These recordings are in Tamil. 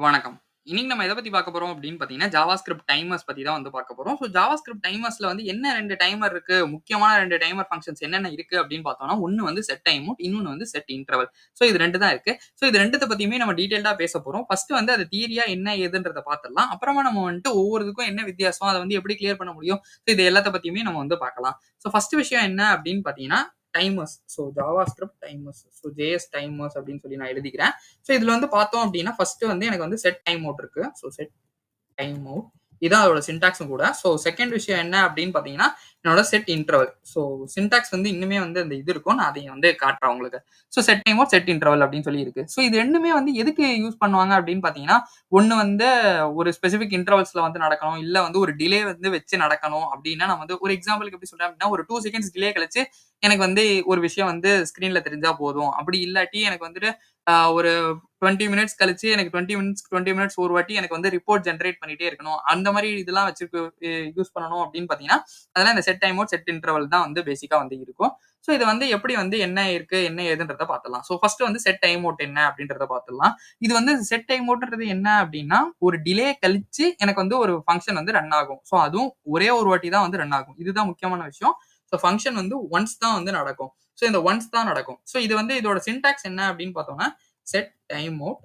வணக்கம். இன்னைக்கு நம்ம எத பத்தி பார்க்க போறோம் அப்படின்னு பார்த்தீங்கன்னா, ஜாவாஸ்கிரிப்ட் டைமர்ஸ் பத்தி தான் வந்து பார்க்க போறோம். ஸோ ஜாவாஸ்கிரிப்ட் டைமர்ஸ்ல வந்து என்ன 2 டைமர் இருக்கு, முக்கியமான 2 டைமர் ஃபங்ஷன்ஸ் என்னென்ன இருக்கு அப்படின்னு பார்த்தோம்னா, ஒண்ணு வந்து செட் டைம் அவுட், இன்னொன்னு வந்து செட் இன்டர்வல். ஸோ இது 2 தான் இருக்கு. ஸோ இது 2த்த பத்தியுமே நம்ம டீடைல்டா பேச போறோம். ஃபர்ஸ்ட் வந்து அது தியரியா என்ன ஏதுன்றத பார்த்துடலாம். அப்புறமா நம்ம வந்துட்டு ஒவ்வொரு இதுக்கும் என்ன வித்தியாசம், அத வந்து எப்படி கிளியர் பண்ண முடியும், ஸோ இது எல்லாத்த பத்தியுமே நம்ம வந்து பார்க்கலாம். ஸோ ஃபர்ஸ்ட் விஷயம் என்ன அப்படின்னு பார்த்தீங்கன்னா, timers. So JavaScript timers. So JS timers அப்படின்னு சொல்லி நான் எழுதிக்கிறேன். ஸோ இதுல வந்து பார்த்தோம் அப்படின்னா, ஃபர்ஸ்ட் வந்து எனக்கு வந்து செட் டைம் அவுட் இருக்கு. So set time out. இதான் அதோட சின்டாக்ஸும் கூட. ஸோ செகண்ட் விஷயம் என்ன அப்படின்னு பார்த்தீங்கன்னா, என்னோட செட் இன்டர்வல். ஸோ சின்டாக்ஸ் வந்து இன்னுமே வந்து அந்த இது இருக்கும். நான் அதையும் வந்து காட்டுறேன் உங்களுக்கு. So set time out, set interval அப்படின்னு சொல்லி இருக்கு. ஸோ இது 2மே வந்து எதுக்கு யூஸ் பண்ணுவாங்க அப்படின்னு பார்த்தீங்கன்னா, ஒண்ணு வந்து ஒரு ஸ்பெசிஃபிக் இன்டர்வல்ஸ்ல வந்து நடக்கணும். இல்ல வந்து ஒரு டிலே வந்து வச்சு நடக்கணும் அப்படின்னா, நான் வந்து ஒரு எக்ஸாம்பிளுக்கு எப்படி சொல்றேன் அப்படின்னா, ஒரு 2 செகண்ட்ஸ் டிலே கழிச்சு எனக்கு வந்து ஒரு விஷயம் வந்து ஸ்க்ரீன்ல தெரிஞ்சா போதும். அப்படி இல்லாட்டி எனக்கு வந்துட்டு ஒரு 20 மினிட்ஸ் கழிச்சு எனக்கு 20 மினிட்ஸ் ஒரு வாட்டி எனக்கு வந்து ரிப்போர்ட் ஜெனரேட் பண்ணிட்டே இருக்கணும். அந்த மாரி இதெல்லாம் யூஸ் பண்ணணும் அப்படின்னு பார்த்தீங்கன்னா, அதெல்லாம் இந்த set time out, set interval தான் வந்து பேசிக்கா வந்து இருக்கும். ஸோ இது வந்து எப்படி வந்து என்ன இருக்கு, என்ன ஏதுன்றத பார்த்துடலாம். ஸோ ஃபர்ஸ்ட் வந்து செட் டைம் அவுட் என்ன அப்படின்றத பார்த்துடலாம். இது வந்து செட் டைம் அவுட்ன்றது என்ன அப்படின்னா, ஒரு டிலே கழிச்சு எனக்கு வந்து ஒரு ஃபங்ஷன் வந்து ரன் ஆகும். ஸோ அதுவும் ஒரே ஒரு வாட்டி தான் வந்து ரன் ஆகும். இதுதான் முக்கியமான விஷயம். ஸோ ஃபங்ஷன் வந்து ஒன்ஸ் தான் வந்து நடக்கும். ஸோ இந்த ஒன்ஸ் தான் நடக்கும். ஸோ இது வந்து இதோட சின்டாக்ஸ் என்ன அப்படின்னு பார்த்தோம்னா, செட் டைம் அவுட்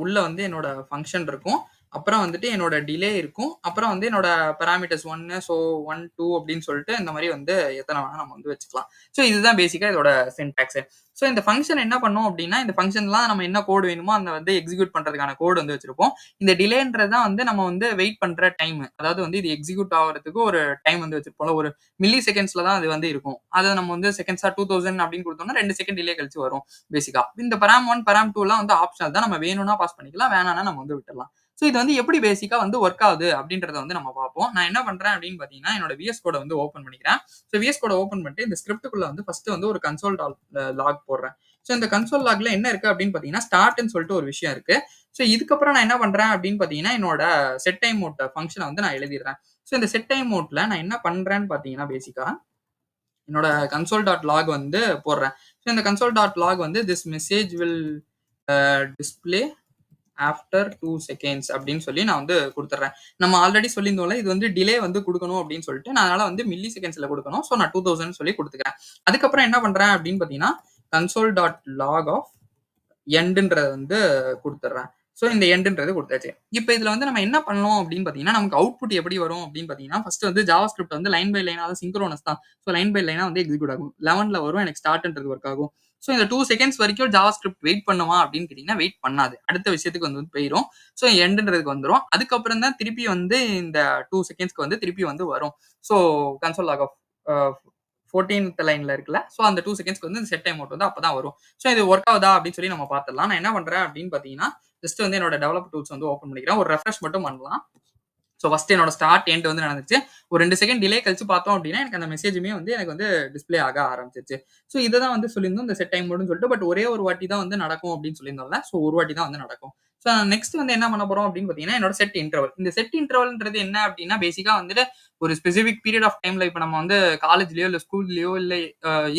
உள்ள வந்து என்னோட ஃபங்ஷன் இருக்கும். அப்புறம் வந்துட்டு என்னோட டிலே இருக்கும். அப்புறம் வந்து என்னோட பாராமீட்டர்ஸ் 1 ஸோ 1, 2 அப்படின்னு சொல்லிட்டு இந்த மாரி வந்து எத்தன வேணா நம்ம வந்து வச்சுக்கலாம். ஸோ இதுதான் பேசிக்கா இதோட சின்டாக்ஸ். ஸோ இந்த ஃபங்ஷன் என்ன பண்ணும் அப்படின்னா, இந்த ஃபங்ஷன்லாம் நம்ம என்ன கோட் வேணுமோ அந்த வந்து எக்ஸிக்யூட் பண்றதுக்கான கோட் வந்து வச்சிருப்போம். இந்த டிலேன்றது தான் வந்து நம்ம வந்து வெயிட் பண்ற டைம். அதாவது வந்து இது எக்ஸிக்யூட் ஆகுறதுக்கு ஒரு டைம் வந்து வச்சிருப்போம்ல. ஒரு மில்லி செகண்ட்ஸ்ல தான் அது வந்து இருக்கும். அத நம்ம வந்து செகண்ட்ஸா 2000 அப்படின்னு குடுத்தோம்னா 2 செகண்ட் டிலே கழிச்சு வரும் பேசிக்கா. இந்த பராம் 1, பராம் 2லாம் வந்து ஆப்ஷனல் தான். நம்ம வேணும்னா பாஸ் பண்ணிக்கலாம். வேணாம்னா நம்ம வந்து விட்டுறலாம். ஸோ இது வந்து எப்படி பேசிக்கா வந்து ஒர்க் ஆகுது அப்படின்றத வந்து நம்ம பார்ப்போம். நான் என்ன பண்றேன் அப்படின்னு பார்த்தீங்கன்னா, என்னோட விஎஸ் கோட வந்து ஓப்பன் பண்ணிக்கிறேன். ஸோ விஎஸ் கோட ஓப்பன் பண்ணிட்டு இந்த ஸ்கிரிப்ட்டுக்குள்ள வந்து ஃபர்ஸ்ட் வந்து ஒரு கன்சோல் லாக் போடுறேன். ஸோ இந்த கன்சோல் லாக்ல என்ன இருக்கு அப்படின்னு பார்த்தீங்கன்னா, ஸ்டார்ட்ன்னு சொல்லிட்டு ஒரு விஷயம் இருக்கு. ஸோ இதுக்கப்புறம் நான் என்ன பண்றேன் அப்படின்னு பார்த்தீங்கன்னா, என்னோட செட் டைம் அவுட் ஃபங்ஷன வந்து நான் எழுதிடுறேன். ஸோ இந்த செட் டைம் அவுட்ல நான் என்ன பண்றேன்னு பார்த்தீங்கன்னா, பேசிக்கா என்னோட கன்சோல் டாட் லாக் வந்து போடுறேன். ஸோ இந்த கன்சோல் டாட் லாக் வந்து this message will display after 2 seconds அப்படின்னு சொல்லி நான் வந்து குடுத்துடுறேன். நம்ம ஆல்ரெடி சொல்லியிருந்தோம்ல, இது வந்து டிலே வந்து குடுக்கணும் அப்படின்னு சொல்லிட்டு, நான் அதனால வந்து மில்லி செகண்ட்ஸ்ல குடுக்கணும். ஸோ நான் 2000 சொல்லி குடுத்துக்கிறேன். அதுக்கப்புறம் என்ன பண்றேன் அப்படின்னு பார்த்தீங்கன்னா, கன்சோல் டாட் லாக் ஆஃப் எண்டுன்றத வந்து குடுத்துடுறேன். ஸோ இந்த எண்டுன்றது குடுத்தாச்சு. இப்ப இதுல வந்து நம்ம என்ன பண்ணணும் அப்படின்னு பார்த்தீங்கன்னா, நமக்கு அவுட்புட் எப்படி வரும் அப்படின்னு பார்த்தீங்கன்னா, ஃபர்ஸ்ட் வந்து ஜாவாஸ்கிரிப்ட் வந்து லைன் பை லைனா அதாவது சிங்க்ரோனஸ் தான். ஸோ லைன் பை லைனா வந்து எக்ஸிக்யூட் ஆகும். 11ல வரும் எனக்கு ஸ்டார்ட்ன்றது ஒர்க் ஆகும். ஸோ இந்த 2 செகண்ட்ஸ் வரைக்கும் ஜாவாஸ்கிரிப்ட் வெயிட் பண்ணுமா அப்படின்னு கேட்டீங்கன்னா, வெயிட் பண்ணாது. அடுத்த விஷயத்துக்கு வந்து போயிரும். ஸோ எண்டுன்றதுக்கு வந்துரும். அதுக்கப்புறம் தான் திருப்பி வந்து இந்த 2 செகண்ட்ஸ்க்கு வந்து திருப்பி வந்து வரும். So console log of a 14த் லைன்ல இருக்குல்ல. ஸோ அந்த 2 செகண்ட்ஸ்க்கு வந்து இந்த செட் டைம் அவுட் வந்து அப்பதான் வரும். ஸோ இது ஒர்க் ஆகுதா அப்படின்னு சொல்லி நம்ம பார்த்துடலாம். நான் என்ன பண்றேன் அப்படின்னு பார்த்தீங்கன்னா, ஜஸ்ட் வந்து என்னோட டெவலப்பர் டூல்ஸ் வந்து ஓப்பன் பண்ணிக்கிறேன். ஒரு ரெஃப்ரெஷ் மட்டும் பண்ணலாம். ஸோ ஃபர்ஸ்ட் என்னோட ஸ்டார்ட், எண்ட் வந்து நடந்துச்சு. ஒரு 2 செகண்ட் டிலே கழிச்சு பார்த்தோம் அப்படின்னா, எனக்கு அந்த மெசேஜுமே வந்து எனக்கு வந்து டிஸ்ப்ளே ஆக ஆரம்பிச்சுருச்சு. ஸோ இதுதான் வந்து சொல்லியிருந்தோம் இந்த செட் டைம் மோடுன்னு சொல்லிட்டு. பட் ஒரே ஒரு வாட்டி தான் வந்து நடக்கும் அப்படின்னு சொல்லியிருந்தோம்ல. ஸோ ஒரு வாட்டி தான் வந்து நடக்கும். ஸோ நெக்ஸ்ட் வந்து என்ன பண்ண போறோம் அப்படின்னு பார்த்தீங்கன்னா, என்னோட செட் இன்டர்வல். இந்த செட் இன்டர்வல்ன்றது என்ன அப்படின்னா, பேசிக்கா வந்துட்டு ஒரு ஸ்பெசிஃபிக் பீரியட் ஆஃப் டைம்ல இப்ப நம்ம வந்து காலேஜ்லயோ, இல்ல ஸ்கூல்லயோ இல்ல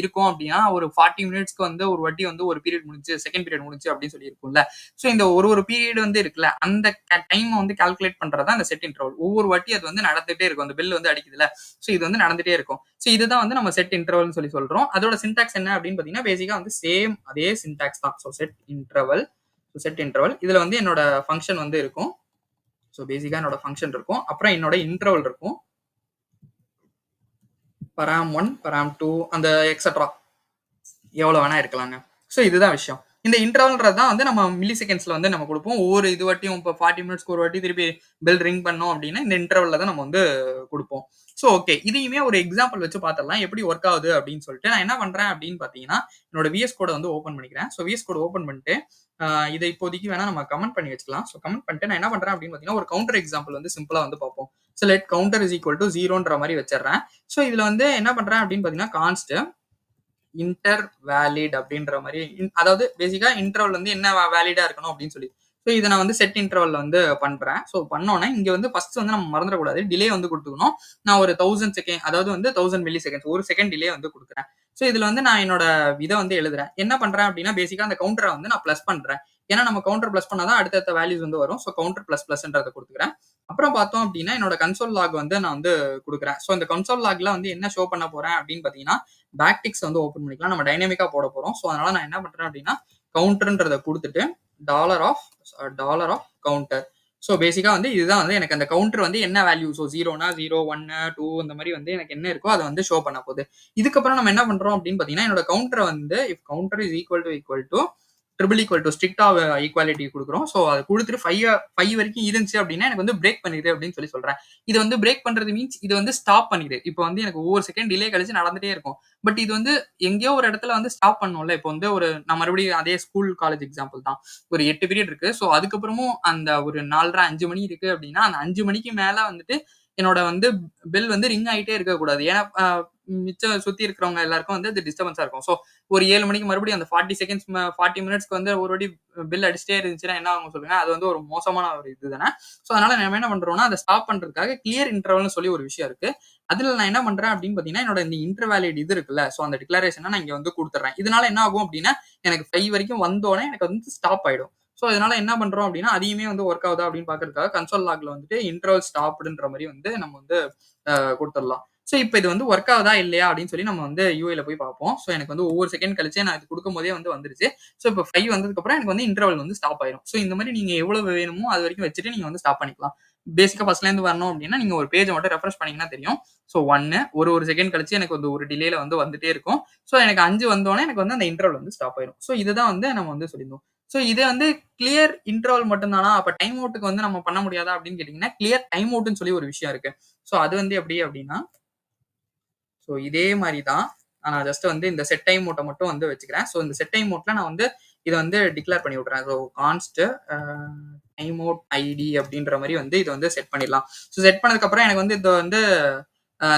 இருக்கோம் அப்படின்னா, ஒரு 40 மினிட்ஸ்க்கு வந்து ஒரு வாட்டி வந்து ஒரு பீரியட் முடிஞ்சுச்சு, செகண்ட் பீரியட் முடிஞ்சுச்சு அப்படின்னு சொல்லி இருக்கும்ல. ஸோ இந்த ஒரு பீரியட் வந்து இருக்குல்ல, அந்த டைம வந்து கால்குலேட் பண்றது தான் இந்த செட் இன்டர்வல். ஒவ்வொரு வாட்டி அது வந்து நடந்துட்டே இருக்கும். அந்த பெல் வந்து அடிக்குதுல்ல. ஸோ இது வந்து நடந்துட்டே இருக்கும். ஸோ இதுதான் வந்து நம்ம செட் இன்டர்வல்னு சொல்லி சொல்றோம். அதோட சின்டாக்ஸ் என்ன அப்படின்னு பார்த்தீங்கன்னா, பேசிக்கா வந்து சேம் அதே சின்டாக்ஸ் தான். So set interval, set interval. இதுல வந்து என்னோட ஃபங்ஷன் வந்து இருக்கும். ஸோ பேசிக்கா என்னோட ஃபங்ஷன் இருக்கும். அப்புறம் என்னோட இன்டர்வல் இருக்கும். பராம் 1, பராம் 2 அந்த எக்ஸெட்ரா எவ்வளவு வேணா இருக்கலாங்க. ஸோ இதுதான் விஷயம். இந்த இன்டர்வல்ன்றது தான் வந்து நம்ம மில்லி செகண்ட்ஸ்ல வந்து நம்ம குடுப்போம். ஒவ்வொரு இது வாட்டியும் இப்போ 40 மினிட்ஸ்க்கு ஒரு வாட்டி திருப்பி பெல் ரிங் பண்ணோம் அப்படின்னா, இந்த இன்டர்வல்ல தான் நம்ம வந்து குடுப்போம். So okay. இதையுமே ஒரு எக்ஸாம்பிள் வச்சு பார்த்துடலாம். எப்படி ஒர்க் ஆகுது அப்படின்னு சொல்லிட்டு. நான் என்ன பண்றேன் அப்படின்னு பார்த்தீங்கன்னா, என்னோட விஎஸ் கோட வந்து ஓப்பன் பண்ணிக்கிறேன். ஸோ விஎஸ் கோட ஓப்பன் பண்ணிட்டு, இத இப்போதைக்கு வேணா நம்ம கமெண்ட் பண்ணி வச்சுக்கலாம். ஸோ கமெண்ட் பண்ணிட்டு நான் என்ன பண்றேன் அப்படின்னு பார்த்தீங்கன்னா, ஒரு கவுண்டர் எக்ஸாம்பிள் வந்து சிம்பிளா வந்து பார்ப்போம். So let counter is equal to 0ன்ற மாரி வச்சுடுறேன். ஸோ இதுல வந்து என்ன பண்றேன் அப்படின்னு பார்த்தீங்கன்னா, கான்ஸ்ட் இன்டர் வேலிட் அப்படின்ற மாதிரி அதாவது பேசிக்கா இன்டர்வல் வந்து என்ன வேலிடா இருக்கணும் அப்படின்னு சொல்லி. ஸோ இதை நான் வந்து செட் இன்டர்வல்ல வந்து பண்றேன். ஸோ பண்ணோன்னே இங்க வந்து ஃபர்ஸ்ட் வந்து நம்ம மறந்துடக்கூடாது. டிலே வந்து கொடுத்துக்கணும். நான் ஒரு 1000 செகண்ட் அதாவது வந்து 1000 மில்லி செகண்ட்ஸ் ஒரு செகண்ட் டிலே வந்து கொடுக்குறேன். ஸோ இதுல வந்து நான் என்னோட இதை வந்து எழுதுறேன். என்ன பண்றேன் அப்படின்னா பேசிக்கா அந்த கவுண்டரை வந்து நான் பிளஸ் பண்றேன். ஏன்னா நம்ம கவுண்டர் பிளஸ் பண்ணாதான் அடுத்தடுத்த வேல்யூஸ் வந்து வரும். ஸோ கவுண்டர் பிளஸ் பிளஸ்ன்றதை கொடுத்துக்கிறேன். அப்புறம் பார்த்தோம் அப்படின்னா என்னோட கன்சோல் லாக் வந்து நான் வந்து கொடுக்குறேன். ஸோ இந்த கன்சோல் லாக்ல வந்து என்ன ஷோ பண்ண போறேன் அப்படின்னு பார்த்தீங்கன்னா பேக்டிக்ஸ் வந்து ஓப்பன் பண்ணிக்கலாம். நம்ம டைனமிக்கா போட போறோம். ஸோ அதனால நான் என்ன பண்றேன் அப்படின்னா கவுண்டர்ன்றதை கொடுத்துட்டு டாலர் ஆஃப் கவுண்டர். ஸோ பேசிக்கா வந்து இதுதான் வந்து எனக்கு அந்த கவுண்டர் வந்து என்ன வேல்யூ, ஸோ 0னா 0, 1, 2 இந்த மாதிரி வந்து எனக்கு என்ன இருக்கோ அதை வந்து ஷோ பண்ண போகுது. இதுக்கப்புறம் நம்ம என்ன பண்றோம் அப்படின்னு பார்த்தீங்கன்னா என்னோட கவுண்டரை வந்து if counter is equal to triple equal to ஸ்ட்ரிக்டா ஈக்குவாலிட்டி கொடுக்குறோம். ஸோ அது கொடுத்துட்டு 5 வரைக்கும் இருந்துச்சு அப்படின்னா எனக்கு வந்து பிரேக் பண்ணிடு அப்படின்னு சொல்றேன். இது வந்து பிரேக் பண்றது மீன்ஸ் இது வந்து ஸ்டாப் பண்ணிடு. இப்போ வந்து எனக்கு ஒவ்வொரு செகண்ட் டிலே கழிச்சு நடந்துட்டே இருக்கும். பட் இது வந்து எங்கேயோ ஒரு இடத்துல வந்து ஸ்டாப் பண்ணும்ல. இப்போ வந்து நான் மறுபடியும் அதே ஸ்கூல் காலேஜ் எக்ஸாம்பிள் தான். ஒரு 8 பீரியட் இருக்கு. ஸோ அதுக்கப்புறமும் அந்த ஒரு 4:30 5 மணி இருக்கு அப்படின்னா அந்த 5 மணிக்கு மேல வந்துட்டு என்னோட வந்து பெல் வந்து ரிங் ஆகிட்டே இருக்கக்கூடாது. ஏன்னா மிச்சம் சுத்தி இருக்கிறவங்க எல்லாருக்கும் வந்து அது டிஸ்டர்பன்ஸா இருக்கும். ஸோ ஒரு 7 மணிக்கு மறுபடியும் அந்த 40 செகண்ட்ஸ் 40 மினிட்ஸ்க்கு வந்து ஒரு வாட்டி பில் அடிச்சுட்டே இருந்துச்சுன்னா என்ன ஆகும் சொல்லுங்க. அது வந்து ஒரு மோசமான ஒரு இது தானே. ஸோ அதனால நம்ம என்ன பண்றோம்னா அதை ஸ்டாப் பண்றதுக்காக கிளியர் இன்டர்வல்னு சொல்லி ஒரு விஷயம் இருக்கு. அதுல நான் என்ன பண்றேன் அப்படின்னு பாத்தீங்கன்னா என்னோட இந்த இன்டர்வேலிட் இது இருக்குல்ல. ஸோ அந்த டிக்ளரேஷனை நான் இங்க வந்து கொடுத்துறேன். இதனால என்ன ஆகும் அப்படின்னா எனக்கு 5 வரைக்கும் வந்தோடனே எனக்கு வந்து ஸ்டாப் ஆயிடும். ஸோ இதனால என்ன பண்றோம் அப்படின்னா அதையுமே வந்து ஒர்க் ஆகுதா அப்படின்னு பாக்குறதுக்காக கன்சோல் லாக்ல வந்துட்டு இன்டர்வல் ஸ்டாப்டுன்ற மாதிரி வந்து நம்ம வந்து கொடுத்துடலாம். ஸோ இப்போ இது வந்து ஒர்க் ஆகுதா இல்லையா அப்படின்னு சொல்லி நம்ம வந்து யூஐல போய் பார்ப்போம். ஸோ எனக்கு வந்து ஒவ்வொரு செகண்ட் கழிச்சு நான் இது கொடுக்கும் போதே வந்து வந்துருச்சு. ஸோ இப்போ 5 வந்ததுக்கு அப்புறம் எனக்கு வந்து இன்டர்வல் வந்து ஸ்டாப் ஆயிடும். ஸோ இந்த மாதிரி நீங்க எவ்வளவு வேணுமோ அது வரைக்கும் வச்சுட்டு நீங்க வந்து ஸ்டாப் பண்ணிக்கலாம். பேசிக்கா ஃபர்ஸ்ட்ல இருந்து வரணும் அப்படின்னா நீங்க ஒரு பேஜை மட்டும் ரெஃப்ரெஷ் பண்ணீங்கன்னா தெரியும். ஸோ 1 ஒரு செகண்ட் கழிச்சு எனக்கு வந்து ஒரு டிலேல வந்து வந்துட்டே இருக்கும். ஸோ எனக்கு 5 வந்தோடனே எனக்கு வந்து அந்த இன்டர்வல் வந்து ஸ்டாப் ஆயிடும். ஸோ இதுதான் வந்து நம்ம வந்து சொல்லியிருந்தோம். ஸோ இது வந்து கிளியர் இன்டர்வல் மட்டும் தானா, அப்ப டைம் அவுட்டுக்கு வந்து நம்ம பண்ண முடியாதா அப்படின்னு கேட்டீங்கன்னா கிளியர் டைம் அவுட்னு சொல்லி ஒரு விஷயம் இருக்கு. ஸோ அது வந்து எப்படி அப்படின்னா ஸோ இதே மாதிரி தான் நான் ஜஸ்ட் வந்து இந்த செட் டைம் மோட்டை மட்டும் வந்து வச்சுக்கிறேன். ஸோ இந்த செட் டைம் மோட்ல நான் வந்து இதை வந்து டிக்ளேர் பண்ணி விட்றேன். ஸோ கான்ஸ்ட் டைம் அவுட் ஐடி அப்படின்ற மாதிரி வந்து இதை வந்து செட் பண்ணிடலாம். ஸோ செட் பண்ணதுக்கப்புறம் எனக்கு வந்து இது வந்து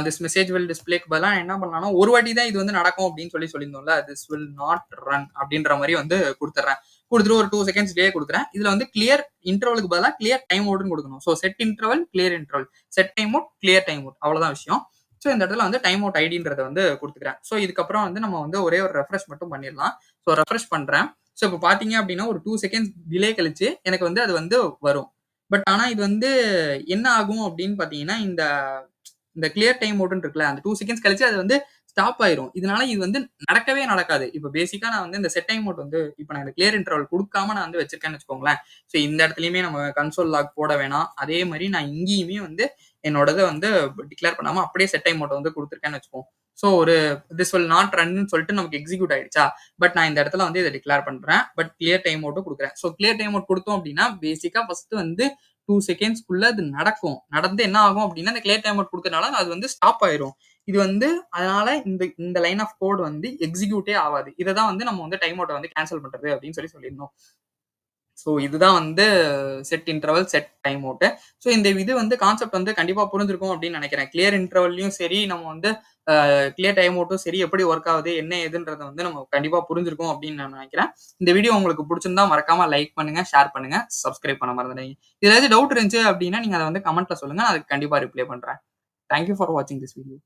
திஸ் மெசேஜ் வில் டிஸ்பிளேக்கு பதிலாக என்ன பண்ணலாம்னா ஒரு வாட்டி தான் இது வந்து நடக்கும் அப்படின்னு சொல்லியிருந்தோம்ல. திஸ் வில் நாட் ரன் அப்படின்ற மாதிரி வந்து கொடுத்துட்றேன். கொடுத்துட்டு ஒரு 2 செகண்ட்ஸ் டே கொடுக்குறேன். இதுல வந்து கிளியர் இன்டர்வலுக்கு பதிலாக கிளியர் டைம் அவுட்னு கொடுக்கணும். So set interval clear interval, set time out clear time out, அவ்வளவுதான் விஷயம். ஸோ இந்த இடத்துல வந்து டைம் அவுட் ஐடின்றதை வந்து கொடுத்துக்கிறேன். ஸோ இதுக்கப்புறம் வந்து நம்ம வந்து ஒரே ஒரு ரெஃப்ரெஷ் மட்டும் பண்ணிடலாம். ஸோ ரெஃப்ரெஷ் பண்றேன். ஸோ இப்போ பாத்தீங்க அப்படின்னா ஒரு 2 செகண்ட்ஸ் டிலே கழிச்சு எனக்கு வந்து அது வந்து வரும். பட் ஆனா இது வந்து என்ன ஆகும் அப்படின்னு பாத்தீங்கன்னா இந்த கிளியர் டைம் அவுட்னு இருக்குல்ல, அந்த 2 செகண்ட்ஸ் கழிச்சு அது வந்து ஸ்டாப் ஆயிரும். இதனால இது வந்து நடக்கவே நடக்காது. இப்போ பேசிக்கா நான் வந்து இந்த செட் டைம் அவுட் வந்து இப்போ நான் இந்த கிளியர் இன்டர்வல் கொடுக்காம நான் வந்து வச்சிருக்கேன்னு வச்சுக்கோங்களேன். ஸோ இந்த இடத்துலயுமே நம்ம கன்சோல் லாக் போட வேணாம். அதே மாதிரி நான் இங்கேயுமே வந்து என்னோடதை வந்து டிக்ளேர் பண்ணாம அப்படியே செட் டைம் அவுட் வந்து கொடுத்துருக்கேன்னு வச்சுக்கோம். ஸோ ஒரு திஸ் வில் நாட் ரன்னு சொல்லிட்டு நமக்கு எக்ஸிக்யூட் ஆயிடுச்சா. பட் நான் இந்த இடத்துல வந்து இதை டிக்ளேர் பண்றேன். பட் கிளியர் டைம் அவுட்டும் கொடுக்குறேன். ஸோ கிளியர் டைம் அவுட் கொடுத்தோம் அப்படின்னா பேசிக்கா ஃபர்ஸ்ட் வந்து 2 செகண்ட்ஸ்க்குள்ள அது நடக்கும். நடந்து என்ன ஆகும் அப்படின்னா இந்த கிளியர் டைம் அவுட் கொடுக்கறனால அது வந்து ஸ்டாப் ஆயிரும். இது வந்து அதனால இந்த லைன் ஆஃப் கோட் வந்து எக்ஸிக்யூட்டே ஆகாது. இதை தான் வந்து நம்ம வந்து டைம் அவுட்டை வந்து கேன்சல் பண்றது அப்படின்னு சொல்லியிருந்தோம். ஸோ இதுதான் வந்து set interval set time out. So இந்த இது வந்து கான்செப்ட் வந்து கண்டிப்பா புரிஞ்சிருக்கும் அப்படின்னு நினைக்கிறேன். கிளியர் இன்டர்வல்லையும் சரி, நம்ம வந்து கிளியர் டைம் அவுட்டும் சரி எப்படி ஒர்க் ஆகுது என்ன ஏதுன்றதை வந்து நம்ம கண்டிப்பா புரிஞ்சிருக்கும் அப்படின்னு நான் நினைக்கிறேன். இந்த வீடியோ உங்களுக்கு பிடிச்சிருந்தா மறக்காம லைக் பண்ணுங்க, ஷேர் பண்ணுங்க, சப்ஸ்கிரைப் பண்ண மறந்துடாதீங்க. ஏதாச்சும் டவுட் இருந்துச்சு அப்படின்னா நீங்க அதை வந்து கமெண்ட்ல சொல்லுங்க. நான் அதுக்கு கண்டிப்பா ரிப்ளை பண்றேன். தேங்க்யூ ஃபார் வாட்சிங் திஸ் வீடியோ.